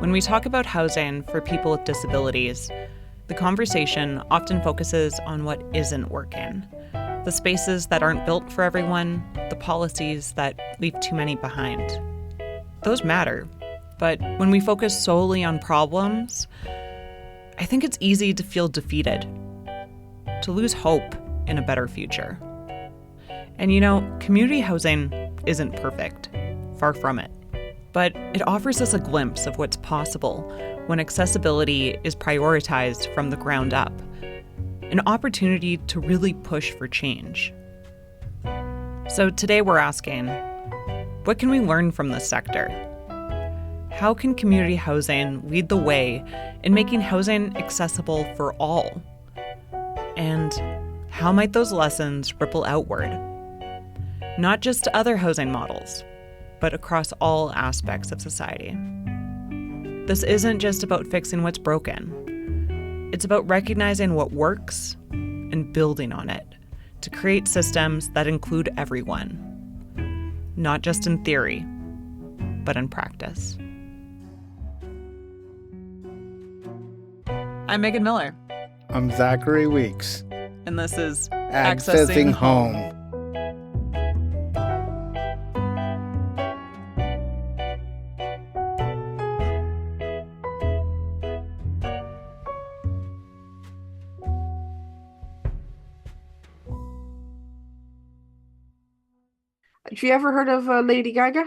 When we talk about housing for people with disabilities, the conversation often focuses on what isn't working. The spaces that aren't built for everyone, the policies that leave too many behind. Those matter, but when we focus solely on problems, I think it's easy to feel defeated, to lose hope in a better future. And community housing isn't perfect, far from it. But it offers us a glimpse of what's possible when accessibility is prioritized from the ground up, an opportunity to really push for change. So today we're asking, what can we learn from this sector? How can community housing lead the way in making housing accessible for all? And how might those lessons ripple outward? Not just to other housing models, but across all aspects of society. This isn't just about fixing what's broken. It's about recognizing what works and building on it to create systems that include everyone, not just in theory, but in practice. I'm Meagan Miller. I'm Zachary Weeks. And this is Accessing Home. Have you ever heard of Lady Gaga?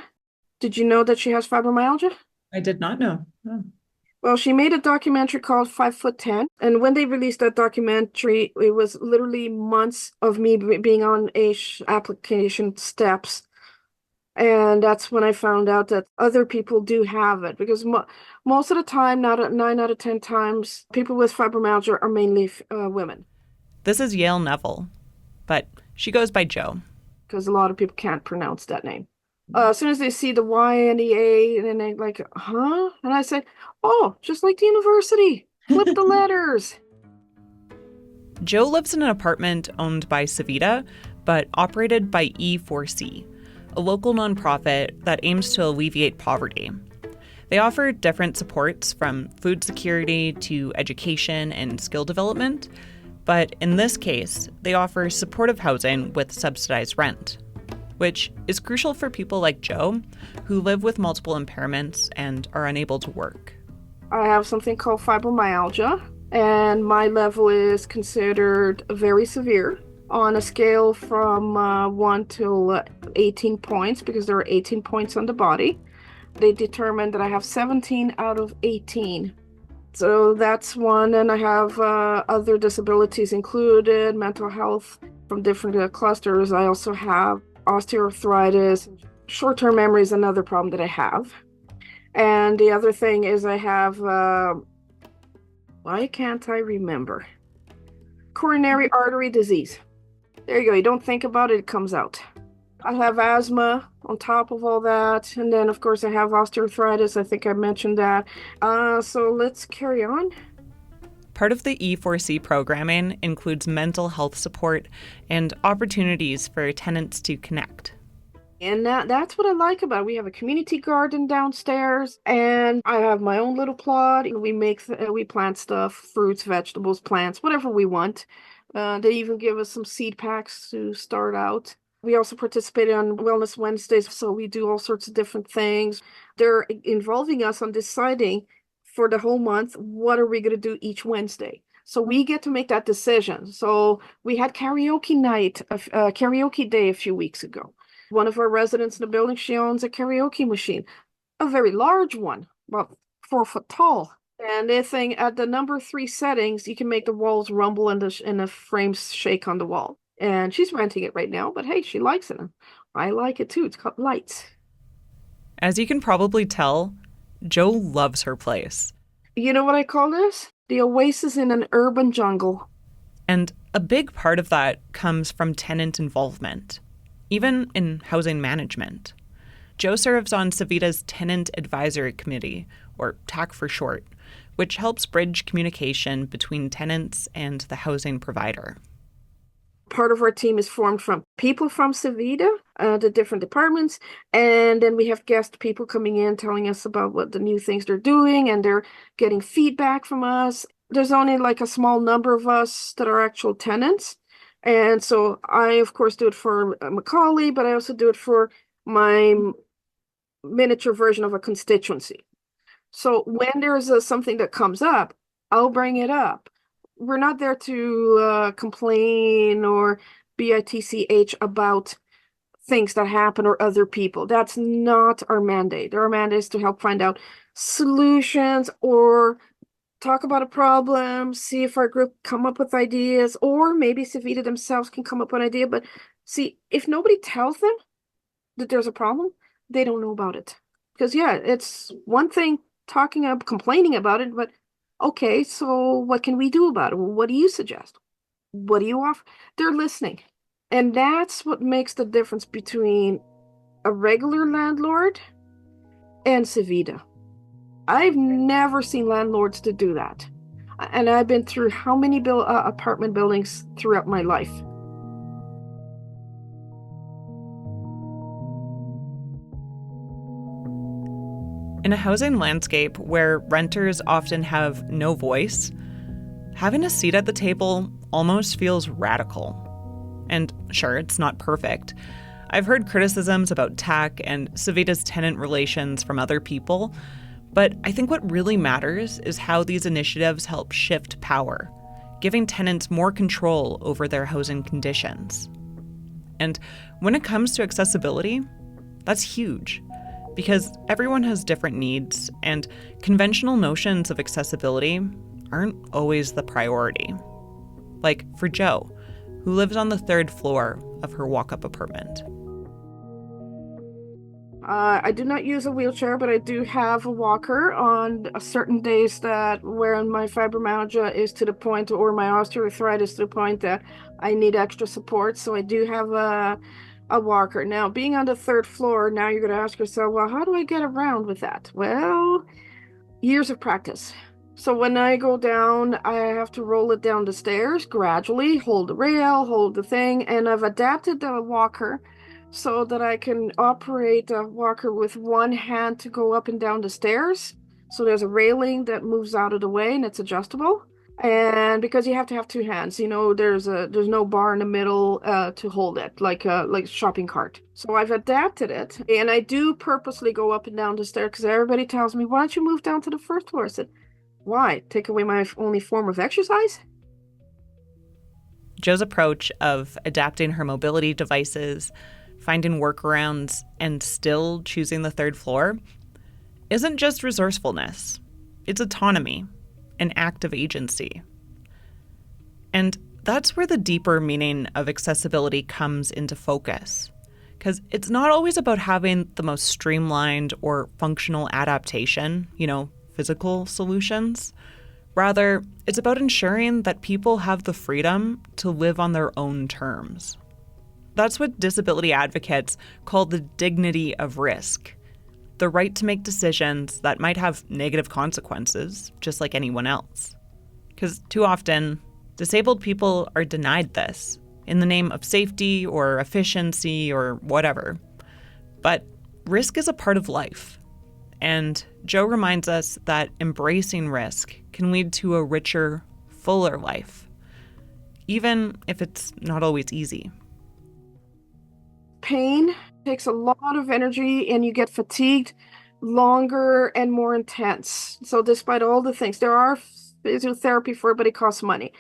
Did you know that she has fibromyalgia? I did not know. Oh. Well, she made a documentary called 5'10", and when they released that documentary, it was literally months of me being on AISH application steps, and that's when I found out that other people do have it, because most of the time, 9 out of 10 times, people with fibromyalgia are mainly women. This is Yael Neville, but she goes by Jo. Because a lot of people can't pronounce that name. As soon as they see the Y and the A, and then they're like, huh? And I say, oh, just like the university. Flip the letters. Jo lives in an apartment owned by Savita, but operated by E4C, a local nonprofit that aims to alleviate poverty. They offer different supports from food security to education and skill development. But in this case, they offer supportive housing with subsidized rent, which is crucial for people like Jo, who live with multiple impairments and are unable to work. I have something called fibromyalgia, and my level is considered very severe on a scale from 1 to 18 points, because there are 18 points on the body. They determined that I have 17 out of 18. So that's one, and I have other disabilities included, mental health from different clusters. I also have osteoarthritis. Short-term memory is another problem that I have. And the other thing is I have, why can't I remember? Coronary artery disease. There you go. You don't think about it, it comes out. I have asthma on top of all that. And then, of course, I have osteoarthritis. I think I mentioned that. So let's carry on. Part of the E4C programming includes mental health support and opportunities for tenants to connect. And that's what I like about it. We have a community garden downstairs, and I have my own little plot. We plant stuff, fruits, vegetables, plants, whatever we want. They even give us some seed packs to start out. We also participated on Wellness Wednesdays, so we do all sorts of different things. They're involving us on deciding for the whole month, what are we going to do each Wednesday? So we get to make that decision. So we had karaoke night, karaoke day a few weeks ago. One of our residents in the building, she owns a karaoke machine, a very large one, about 4 foot tall. And the thing, at the number 3 settings, you can make the walls rumble and the frames shake on the wall. And she's renting it right now, but hey, she likes it. I like it too. It's called Lights. As you can probably tell, Jo loves her place. You know what I call this? The oasis in an urban jungle. And a big part of that comes from tenant involvement, even in housing management. Jo serves on Savita's Tenant Advisory Committee, or TAC for short, which helps bridge communication between tenants and the housing provider. Part of our team is formed from people from Savita, the different departments, and then we have guest people coming in telling us about what the new things they're doing, and they're getting feedback from us. There's only like a small number of us that are actual tenants, and so I, of course, do it for Macaulay, but I also do it for my miniature version of a constituency. So when there's something that comes up, I'll bring it up. We're not there to complain or bitch about things that happen or other people. That's not our mandate. Our mandate is to help find out solutions or talk about a problem, see if our group come up with ideas, or maybe Savita themselves can come up with an idea. But see, if nobody tells them that there's a problem, they don't know about it. Because yeah, it's one thing talking up, complaining about it, but okay, so what can we do about it? What do you suggest? What do you offer? They're listening. And that's what makes the difference between a regular landlord and Savita. I've never seen landlords to do that. And I've been through how many apartment buildings throughout my life. In a housing landscape where renters often have no voice, having a seat at the table almost feels radical. And sure, it's not perfect. I've heard criticisms about TAC and Savita's tenant relations from other people, but I think what really matters is how these initiatives help shift power, giving tenants more control over their housing conditions. And when it comes to accessibility, that's huge. Because everyone has different needs, and conventional notions of accessibility aren't always the priority. Like for Jo, who lives on the 3rd floor of her walk-up apartment. I do not use a wheelchair, but I do have a walker on certain days that where my fibromyalgia is to the point, or my osteoarthritis to the point that I need extra support. So I do have a walker. Now, being on the 3rd floor, now you're going to ask yourself, well, how do I get around with that? Well, years of practice. So when I go down, I have to roll it down the stairs gradually, hold the rail, hold the thing, and I've adapted the walker so that I can operate a walker with one hand to go up and down the stairs. So there's a railing that moves out of the way and it's adjustable. And because you have to have two hands, there's no bar in the middle to hold it, like a shopping cart. So I've adapted it, and I do purposely go up and down the stairs because everybody tells me, "Why don't you move down to the 1st floor?" I said, "Why? Take away my only form of exercise?" Jo's approach of adapting her mobility devices, finding workarounds, and still choosing the 3rd floor isn't just resourcefulness. It's autonomy. An act of agency. And that's where the deeper meaning of accessibility comes into focus. Because it's not always about having the most streamlined or functional adaptation, physical solutions. Rather, it's about ensuring that people have the freedom to live on their own terms. That's what disability advocates call the dignity of risk. The right to make decisions that might have negative consequences, just like anyone else. Because too often, disabled people are denied this in the name of safety or efficiency or whatever. But risk is a part of life. And Jo reminds us that embracing risk can lead to a richer, fuller life, even if it's not always easy. Pain takes a lot of energy and you get fatigued longer and more intense. So despite all the things, there are physiotherapy for it, but it costs money.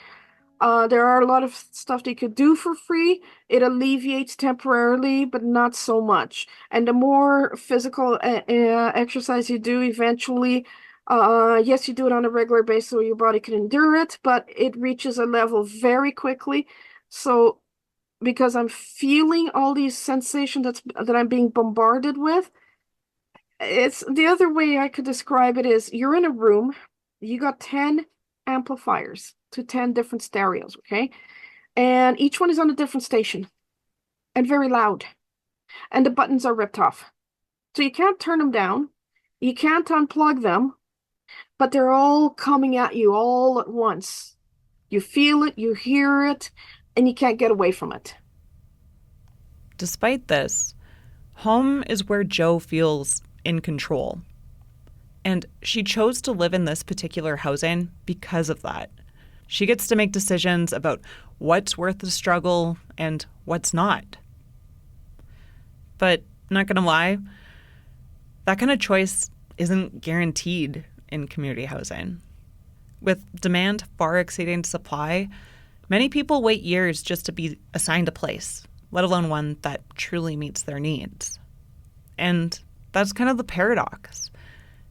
There are a lot of stuff that you could do for free. It alleviates temporarily, but not so much. And the more physical exercise you do, eventually, yes, you do it on a regular basis so your body can endure it, but it reaches a level very quickly. So because I'm feeling all these sensations that I'm being bombarded with. It's the other way I could describe it is you're in a room, you got 10 amplifiers to 10 different stereos, okay? And each one is on a different station and very loud. And the buttons are ripped off. So you can't turn them down. You can't unplug them, but they're all coming at you all at once. You feel it, you hear it, and you can't get away from it. Despite this, home is where Jo feels in control. And she chose to live in this particular housing because of that. She gets to make decisions about what's worth the struggle and what's not. But not gonna lie, that kind of choice isn't guaranteed in community housing. With demand far exceeding supply, many people wait years just to be assigned a place, let alone one that truly meets their needs. And that's kind of the paradox.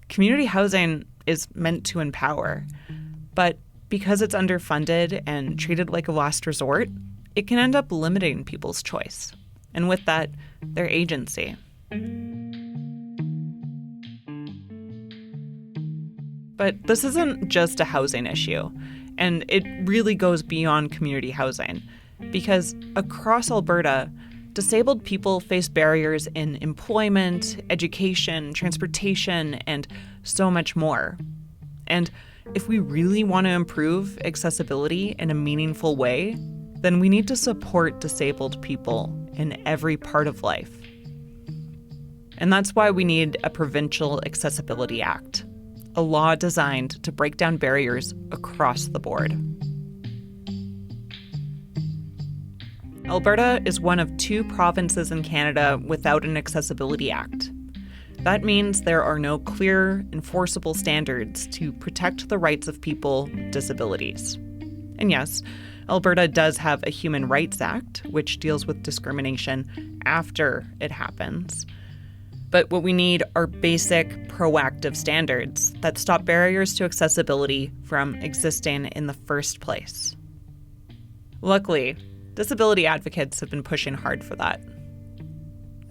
Community housing is meant to empower, but because it's underfunded and treated like a last resort, it can end up limiting people's choice, and with that, their agency. But this isn't just a housing issue, and it really goes beyond community housing, because across Alberta, disabled people face barriers in employment, education, transportation, and so much more. And if we really want to improve accessibility in a meaningful way, then we need to support disabled people in every part of life. And that's why we need a Provincial Accessibility Act, a law designed to break down barriers across the board. Alberta is one of 2 provinces in Canada without an Accessibility Act. That means there are no clear, enforceable standards to protect the rights of people with disabilities. And yes, Alberta does have a Human Rights Act, which deals with discrimination after it happens. But what we need are basic, proactive standards that stop barriers to accessibility from existing in the first place. Luckily, disability advocates have been pushing hard for that.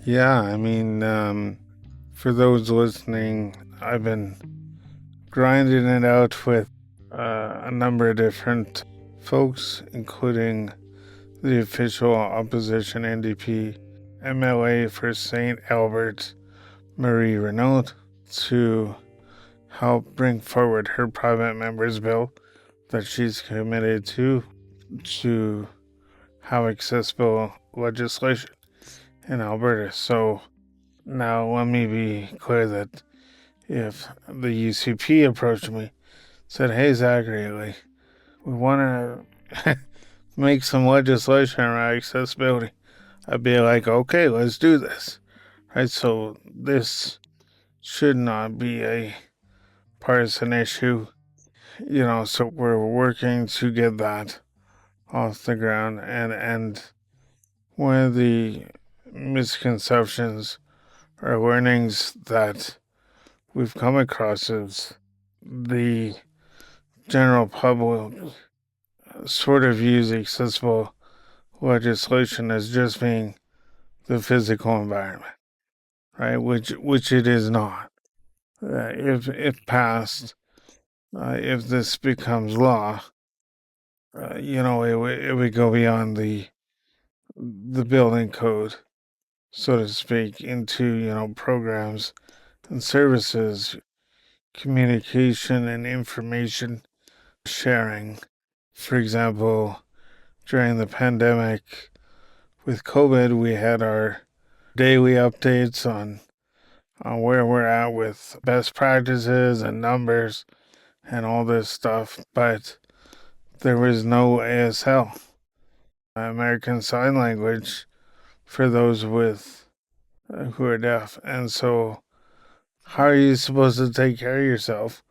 Yeah, I mean, for those listening, I've been grinding it out with a number of different folks, including the official opposition NDP MLA for St. Albert, Marie Renaud, to help bring forward her private member's bill that she's committed to have accessible legislation in Alberta. So now let me be clear that if the UCP approached me, said, "Hey Zachary, like, we want to make some legislation around accessibility," I'd be like, "Okay, let's do this." Right? So this should not be a partisan issue, so we're working to get that off the ground. And one of the misconceptions or learnings that we've come across is the general public sort of views accessible legislation as just being the physical environment, right? Which it is not. If passed, if this becomes law, it would go beyond the building code, so to speak, into, programs and services, communication and information sharing. For example, during the pandemic with COVID, we had our daily updates on where we're at with best practices and numbers and all this stuff, but there was no ASL, American Sign Language, for those with who are deaf. And so how are you supposed to take care of yourself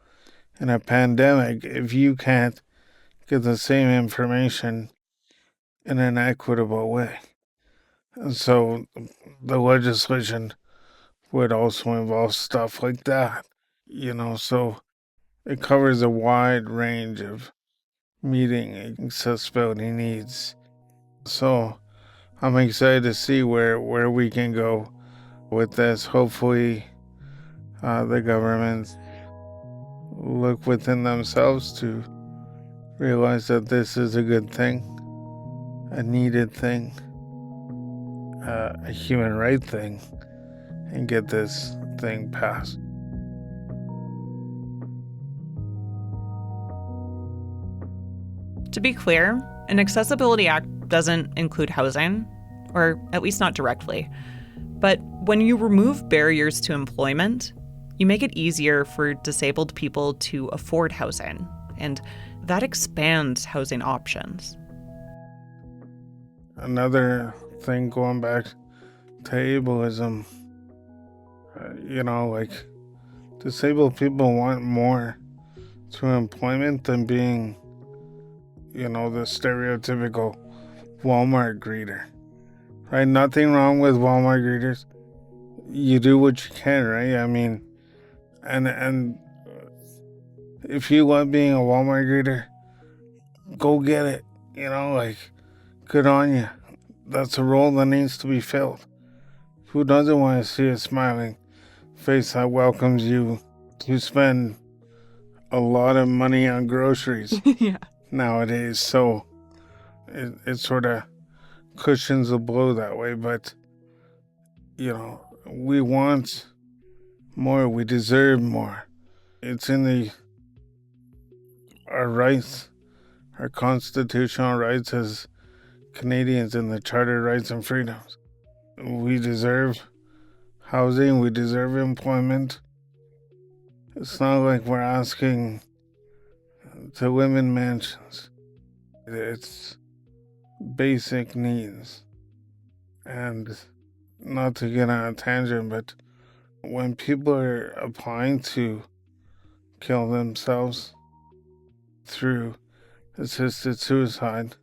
in a pandemic if you can't get the same information in an equitable way? And so the legislation would also involve stuff like that, so it covers a wide range of meeting accessibility needs. So I'm excited to see where we can go with this. Hopefully the governments look within themselves to realize that this is a good thing, a needed thing, a human right thing, and get this thing passed. To be clear, an Accessibility Act doesn't include housing, or at least not directly. But when you remove barriers to employment, you make it easier for disabled people to afford housing, and that expands housing options. Another thing, going back to ableism, like, disabled people want more through employment than being, the stereotypical Walmart greeter, right? Nothing wrong with Walmart greeters. You do what you can, right? I mean, and if you love being a Walmart greeter, go get it. Good on you. That's a role that needs to be filled. Who doesn't want to see a smiling face that welcomes you to spend a lot of money on groceries nowadays? So it sort of cushions the blow that way. But, we want more. We deserve more. It's in our rights, our constitutional rights as Canadians in the Charter of Rights and Freedoms. We deserve housing. We deserve employment. It's not like we're asking to live in mansions. It's basic needs. And not to get on a tangent, but when people are applying to kill themselves through assisted suicide,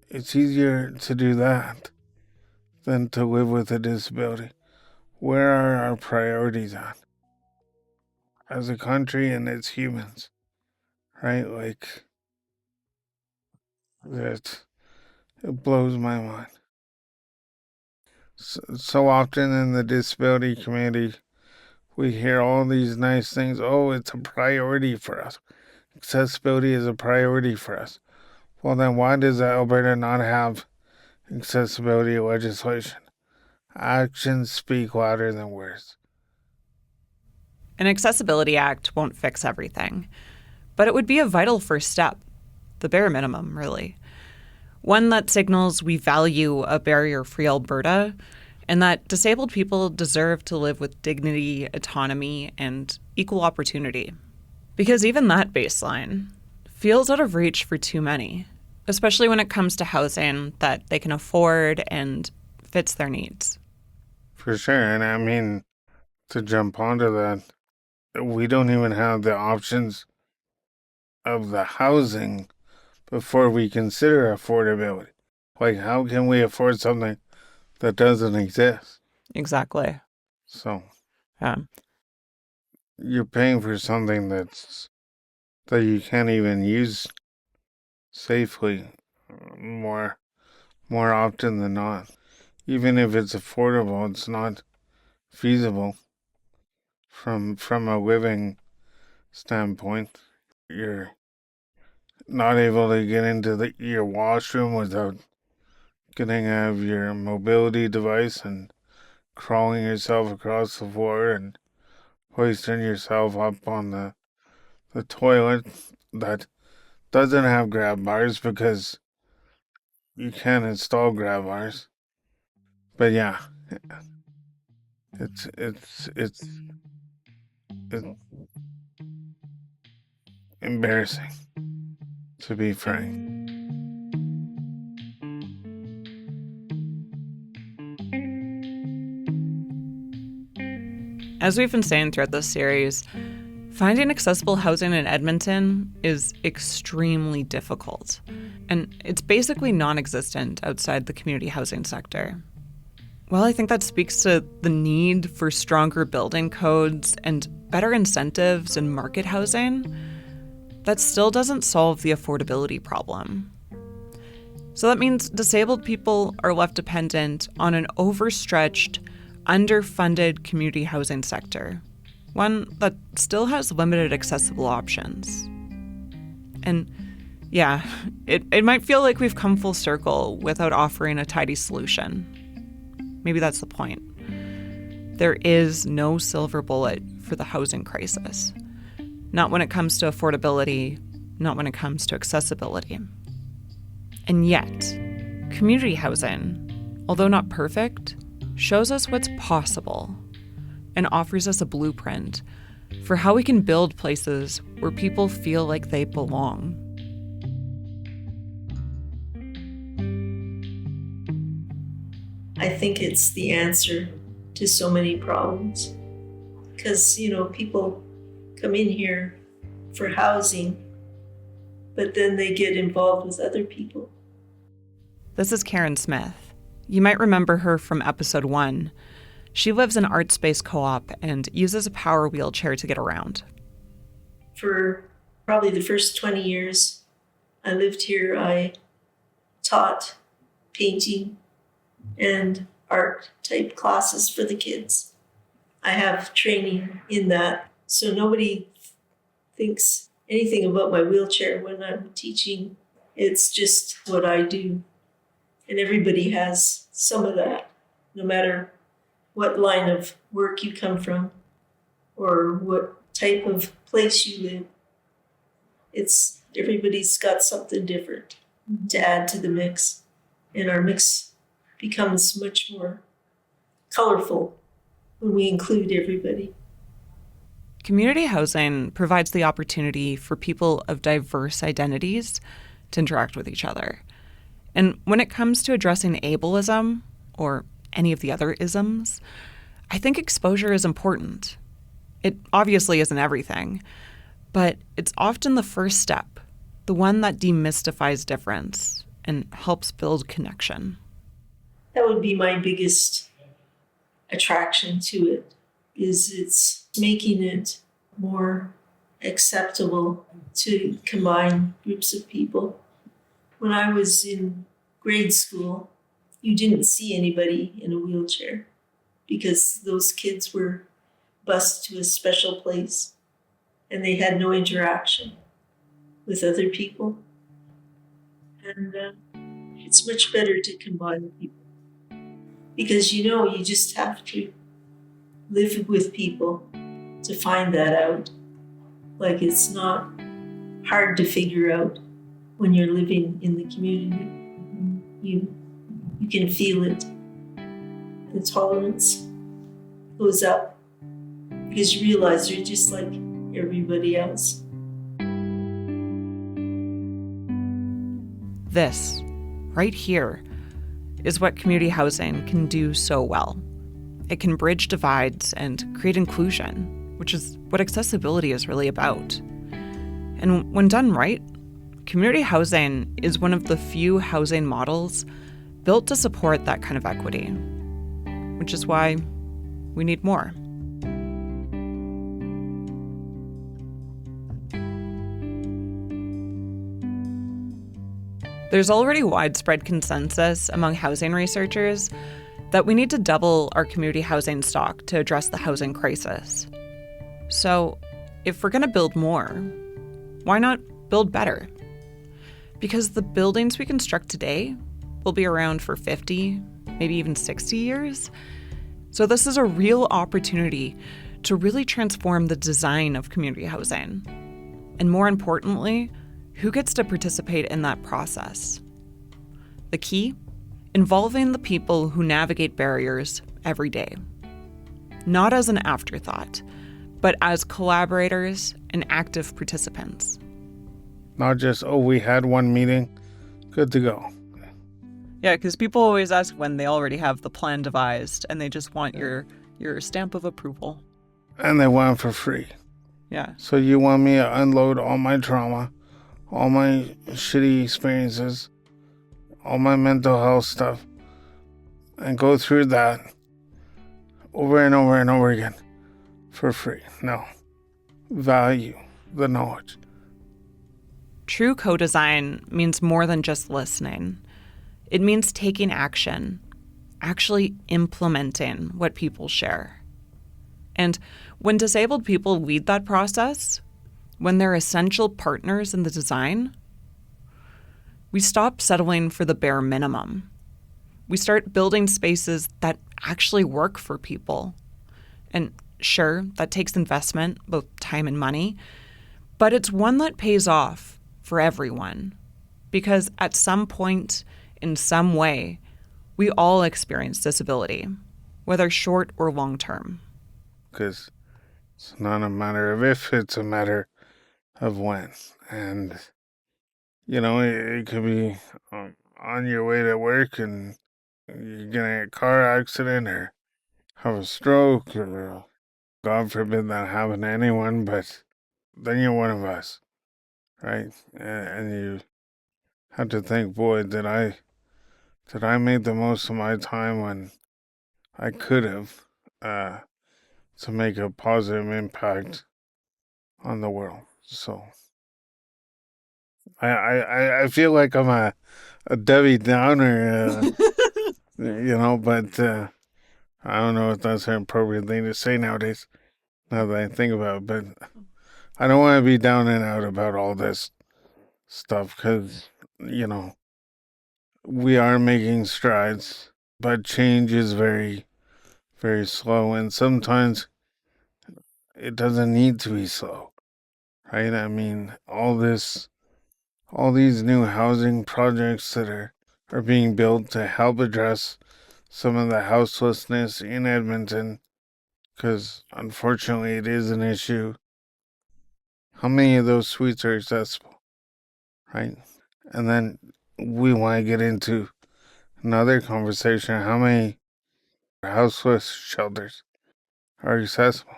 it's easier to do that than to live with a disability. Where are our priorities at as a country and as humans, right? Like, it blows my mind. So often in the disability community, we hear all these nice things. Oh, it's a priority for us. Accessibility is a priority for us. Well, then why does Alberta not have accessibility legislation? Actions speak louder than words. An Accessibility Act won't fix everything, but it would be a vital first step, the bare minimum, really. One that signals we value a barrier-free Alberta and that disabled people deserve to live with dignity, autonomy, and equal opportunity. Because even that baseline feels out of reach for too many, especially when it comes to housing that they can afford and fits their needs. For sure. And I mean, to jump onto that, we don't even have the options of the housing before we consider affordability. Like, how can we afford something that doesn't exist? Exactly. So, Yeah. You're paying for something that you can't even use safely more often than not. Even if it's affordable, it's not feasible from a living standpoint. You're not able to get into your washroom without getting out of your mobility device and crawling yourself across the floor and hoisting yourself up on the toilet that doesn't have grab bars because you can't install grab bars. But yeah, it's embarrassing, to be frank. As we've been saying throughout this series, finding accessible housing in Edmonton is extremely difficult, and it's basically non-existent outside the community housing sector. Well, I think that speaks to the need for stronger building codes and better incentives in market housing. That still doesn't solve the affordability problem. So that means disabled people are left dependent on an overstretched, underfunded community housing sector, one that still has limited accessible options. And yeah, it might feel like we've come full circle without offering a tidy solution. Maybe that's the point. There is no silver bullet for the housing crisis. Not when it comes to affordability, not when it comes to accessibility. And yet, Community housing, although not perfect, shows us what's possible and offers us a blueprint for how we can build places where people feel like they belong. I think it's the answer to so many problems. Because, people come in here for housing, but then they get involved with other people. This is Karan Smith. You might remember her from episode 1. She lives in Art Space Co-op and uses a power wheelchair to get around. For probably the first 20 years I lived here, I taught painting and art type classes for the kids. I have training in that, so nobody thinks anything about my wheelchair when I'm teaching. It's just what I do. And everybody has some of that, no matter what line of work you come from or what type of place you live. Everybody's got something different to add to the mix. And our mix becomes much more colorful when we include everybody. Community housing provides the opportunity for people of diverse identities to interact with each other. And when it comes to addressing ableism, or any of the other isms, I think exposure is important. It obviously isn't everything, but it's often the first step, the one that demystifies difference and helps build connection. That would be my biggest attraction to it, is it's making it more acceptable to combine groups of people. When I was in grade school, you didn't see anybody in a wheelchair because those kids were bused to a special place and they had no interaction with other people. And it's much better to combine people because you just have to live with people to find that out. Like, it's not hard to figure out when you're living in the community. You can feel it. The tolerance goes up because you realize you're just like everybody else. This, right here, is what community housing can do so well. It can bridge divides and create inclusion, which is what accessibility is really about. And when done right, community housing is one of the few housing models built to support that kind of equity, which is why we need more. There's already widespread consensus among housing researchers that we need to double our community housing stock to address the housing crisis. So, if we're going to build more, why not build better? Because the buildings we construct today will be around for 50, maybe even 60 years. So this is a real opportunity to really transform the design of community housing. And more importantly, who gets to participate in that process? The key? Involving the people who navigate barriers every day. Not as an afterthought, but as collaborators and active participants. Not just, we had one meeting, good to go. Yeah, because people always ask when they already have the plan devised and they just want your stamp of approval. And they want it for free. Yeah. So you want me to unload all my trauma, all my shitty experiences, all my mental health stuff, and go through that over and over and over again for free. No. Value the knowledge. True co-design means more than just listening. It means taking action, actually implementing what people share. And when disabled people lead that process, when they're essential partners in the design, we stop settling for the bare minimum. We start building spaces that actually work for people. And sure, that takes investment, both time and money, but it's one that pays off for everyone. Because at some point in some way, we all experience disability, whether short or long term. Because it's not a matter of if, it's a matter of when. And, it could be on your way to work and you get in a car accident or have a stroke or God forbid that happen to anyone, but then you're one of us, right? And you have to think, boy, did I make the most of my time when I could have to make a positive impact on the world. So I feel like I'm a Debbie Downer, but I don't know if that's an appropriate thing to say nowadays, now that I think about it. But I don't want to be down and out about all this stuff because, we are making strides, but change is very, very slow. And sometimes it doesn't need to be slow, right? I mean, all these new housing projects that are being built to help address some of the houselessness in Edmonton, because unfortunately it is an issue. How many of those suites are accessible, right? And then we want to get into another conversation. How many houseless shelters are accessible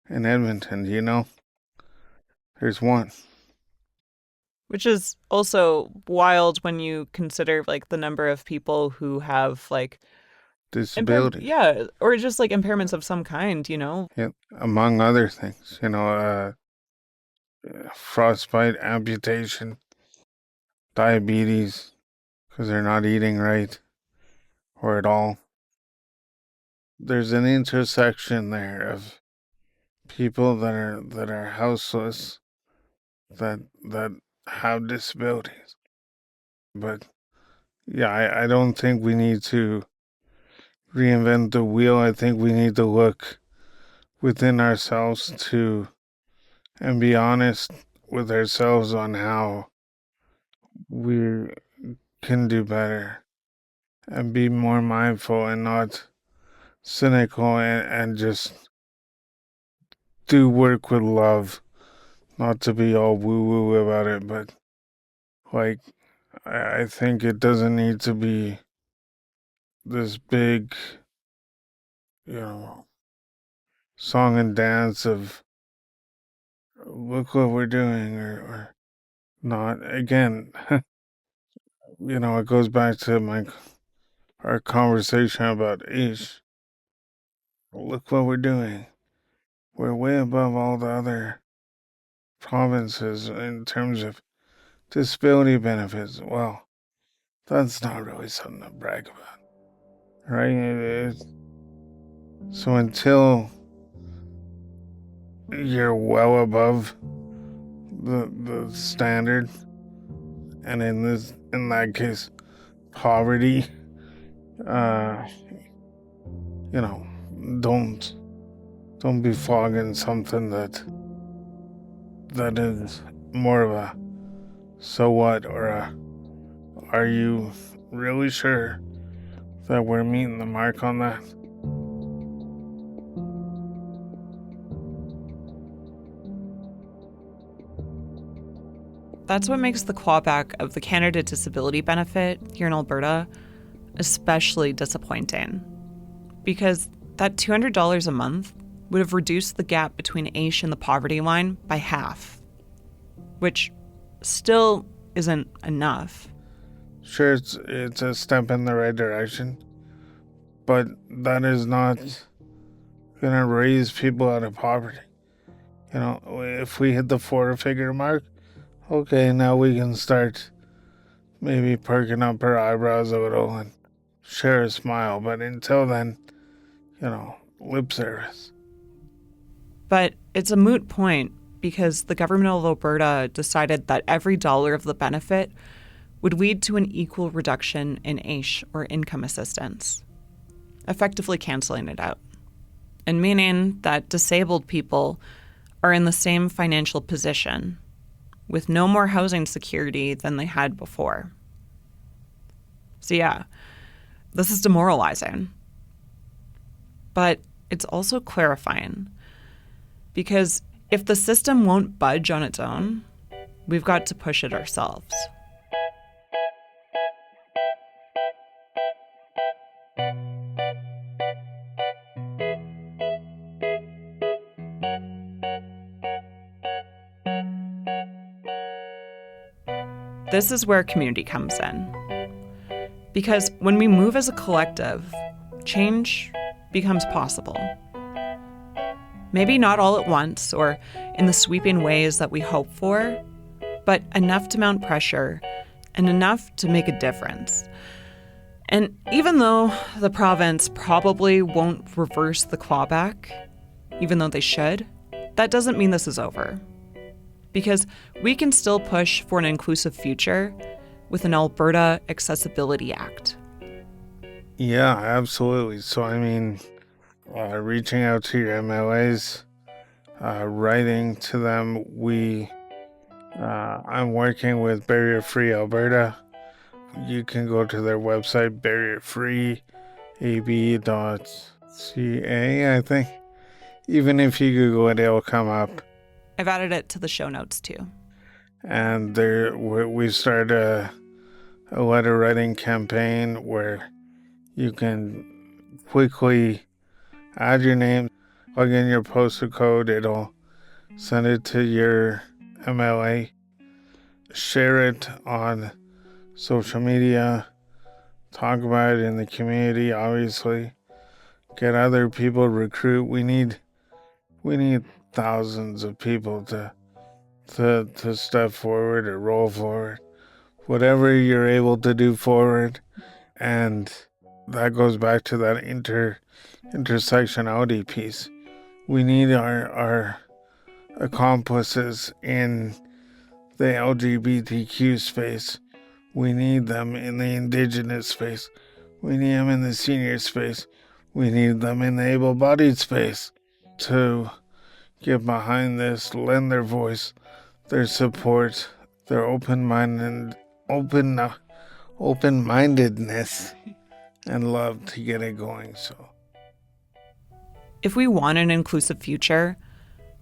in Edmonton? Do you know? There's one. Which is also wild when you consider like the number of people who have like Disability. or just like impairments of some kind, Yeah, among other things, frostbite, amputation, diabetes, because they're not eating right or at all. There's an intersection there of people that are houseless that have disabilities. But yeah, I don't think we need to reinvent the wheel. I think we need to look within ourselves and be honest with ourselves on how we can do better and be more mindful and not cynical and just do work with love, not to be all woo-woo about it, but like I think it doesn't need to be this big, song and dance of look what we're doing or not. Again, it goes back to our conversation about age. Look what we're doing. We're way above all the other provinces in terms of disability benefits. Well, that's not really something to brag about, right? So until you're well above the standard, and in that case, poverty, don't be flogging something that is more of a so what or a are you really sure that we're meeting the mark on that? That's what makes the clawback of the Canada Disability Benefit here in Alberta especially disappointing. Because that $200 a month would have reduced the gap between AISH and the poverty line by half, which still isn't enough. Sure, it's a step in the right direction, but that is not going to raise people out of poverty. If we hit the 4-figure mark, okay, now we can start maybe perking up our eyebrows a little and share a smile. But until then, lip service. But it's a moot point because the government of Alberta decided that every dollar of the benefit would lead to an equal reduction in AISH or income assistance, effectively canceling it out, and meaning that disabled people are in the same financial position with no more housing security than they had before. So yeah, this is demoralizing. But it's also clarifying. Because if the system won't budge on its own, we've got to push it ourselves. This is where community comes in. Because when we move as a collective, change becomes possible. Maybe not all at once or in the sweeping ways that we hope for, but enough to mount pressure and enough to make a difference. And even though the province probably won't reverse the clawback, even though they should, that doesn't mean this is over. Because we can still push for an inclusive future with an Alberta Accessibility Act. Yeah, absolutely. So, reaching out to your MLAs, writing to them, I'm working with Barrier Free Alberta. You can go to their website, barrierfreeab.ca, I think. Even if you Google it, it'll come up. I've added it to the show notes too. And we started a letter writing campaign where you can quickly add your name, plug in your postal code, it'll send it to your MLA, share it on social media, talk about it in the community, obviously, get other people, recruit. We need thousands of people to step forward or roll forward, whatever you're able to do forward. And that goes back to that intersectionality piece. We need our accomplices in the LGBTQ space. We need them in the Indigenous space. We need them in the senior space. We need them in the able-bodied space to get behind this, lend their voice, their support, their open-mindedness and love to get it going. So, if we want an inclusive future,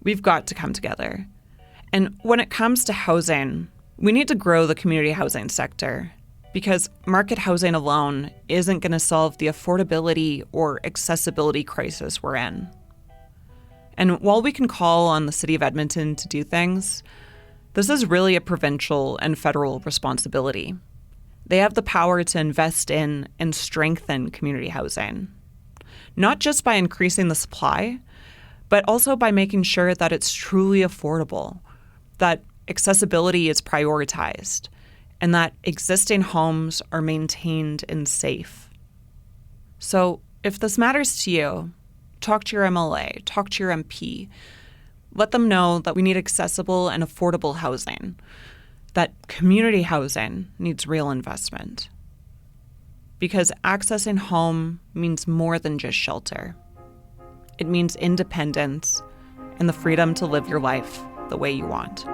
we've got to come together. And when it comes to housing, we need to grow the community housing sector, because market housing alone isn't going to solve the affordability or accessibility crisis we're in. And while we can call on the City of Edmonton to do things, this is really a provincial and federal responsibility. They have the power to invest in and strengthen community housing, not just by increasing the supply, but also by making sure that it's truly affordable, that accessibility is prioritized, and that existing homes are maintained and safe. So if this matters to you, talk to your MLA, talk to your MP. Let them know that we need accessible and affordable housing, that community housing needs real investment. Because accessing home means more than just shelter. It means independence and the freedom to live your life the way you want.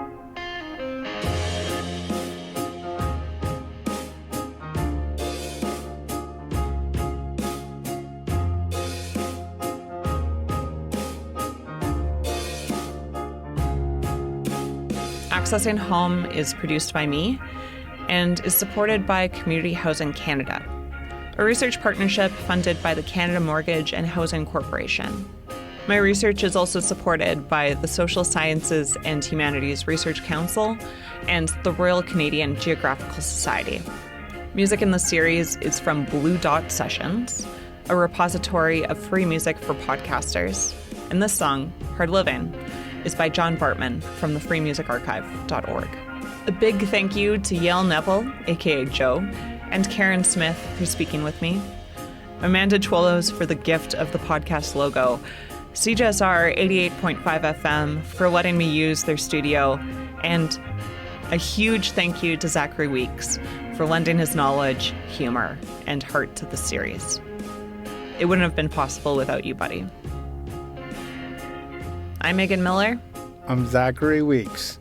Accessing Home is produced by me and is supported by Community Housing Canada, a research partnership funded by the Canada Mortgage and Housing Corporation. My research is also supported by the Social Sciences and Humanities Research Council and the Royal Canadian Geographical Society. Music in the series is from Blue Dot Sessions, a repository of free music for podcasters, and this song, Hard Living, is by John Bartman from the freemusicarchive.org. A big thank you to Yael Neville, aka Joe, and Karan Smith for speaking with me, Amanda Chwelos for the gift of the podcast logo, CJSR 88.5 FM for letting me use their studio, and a huge thank you to Zachary Weeks for lending his knowledge, humor, and heart to the series. It wouldn't have been possible without you, buddy. I'm Meagan Miller. I'm Zachary Weeks.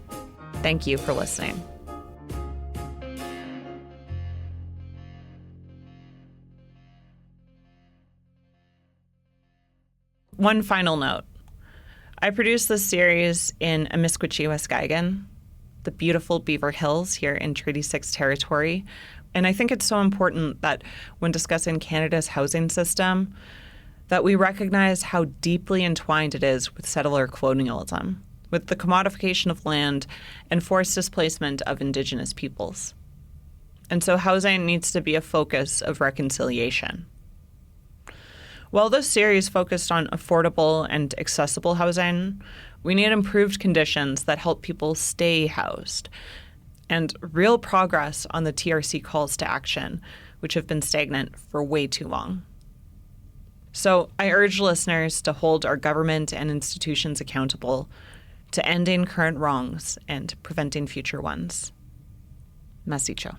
Thank you for listening. One final note. I produced this series in Amiskwaciwâskahikan, the beautiful Beaver Hills here in Treaty 6 territory. And I think it's so important that when discussing Canada's housing system, that we recognize how deeply entwined it is with settler colonialism, with the commodification of land and forced displacement of Indigenous peoples. And so housing needs to be a focus of reconciliation. While this series focused on affordable and accessible housing, we need improved conditions that help people stay housed, and real progress on the TRC calls to action, which have been stagnant for way too long. So I urge listeners to hold our government and institutions accountable to ending current wrongs and preventing future ones. Masicho.